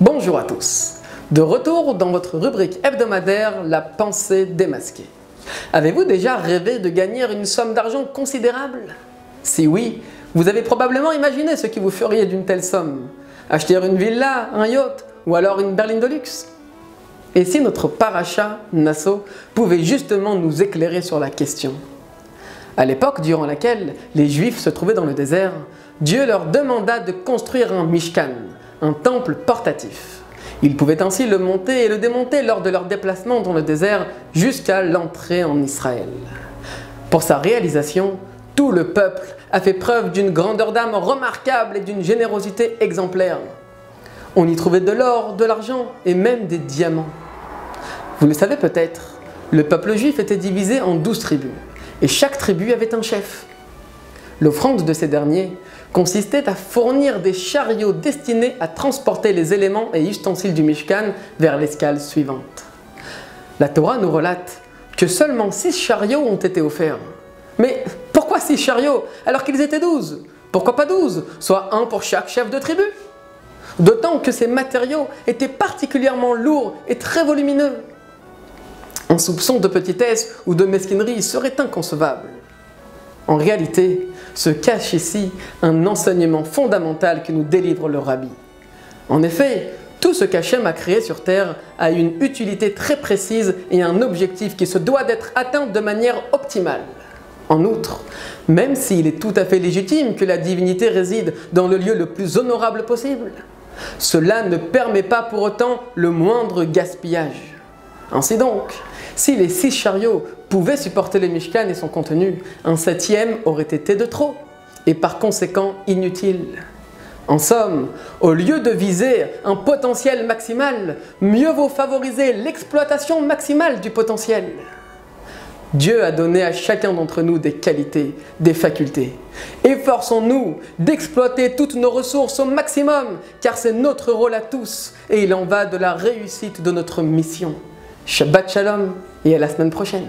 Bonjour à tous, de retour dans votre rubrique hebdomadaire La pensée démasquée. Avez-vous déjà rêvé de gagner une somme d'argent considérable? Si oui, vous avez probablement imaginé ce que vous feriez d'une telle somme. Acheter une villa, un yacht ou alors une berline de luxe? Et si notre paracha, Nassau, pouvait justement nous éclairer sur la question? À l'époque durant laquelle les Juifs se trouvaient dans le désert, Dieu leur demanda de construire un Mishkan, un temple portatif. Ils pouvaient ainsi le monter et le démonter lors de leur déplacement dans le désert jusqu'à l'entrée en Israël. Pour sa réalisation, tout le peuple a fait preuve d'une grandeur d'âme remarquable et d'une générosité exemplaire. On y trouvait de l'or, de l'argent et même des diamants. Vous le savez peut-être, le peuple juif était divisé en 12 tribus et chaque tribu avait un chef. L'offrande de ces derniers consistait à fournir des chariots destinés à transporter les éléments et ustensiles du Mishkan vers l'escale suivante. La Torah nous relate que seulement 6 chariots ont été offerts. Mais pourquoi 6 chariots alors qu'ils étaient 12? Pourquoi pas 12, soit un pour chaque chef de tribu? D'autant que ces matériaux étaient particulièrement lourds et très volumineux. Un soupçon de petitesse ou de mesquinerie serait inconcevable. En réalité, se cache ici un enseignement fondamental que nous délivre le Rabbi. En effet, tout ce qu'Hachem a créé sur terre a une utilité très précise et un objectif qui se doit d'être atteint de manière optimale. En outre, même s'il est tout à fait légitime que la divinité réside dans le lieu le plus honorable possible, cela ne permet pas pour autant le moindre gaspillage. Ainsi donc, si les 6 chariots pouvaient supporter le Mishkan et son contenu, un 7e aurait été de trop, et par conséquent inutile. En somme, au lieu de viser un potentiel maximal, mieux vaut favoriser l'exploitation maximale du potentiel. Dieu a donné à chacun d'entre nous des qualités, des facultés. Efforçons-nous d'exploiter toutes nos ressources au maximum, car c'est notre rôle à tous, et il en va de la réussite de notre mission. Shabbat Shalom et à la semaine prochaine.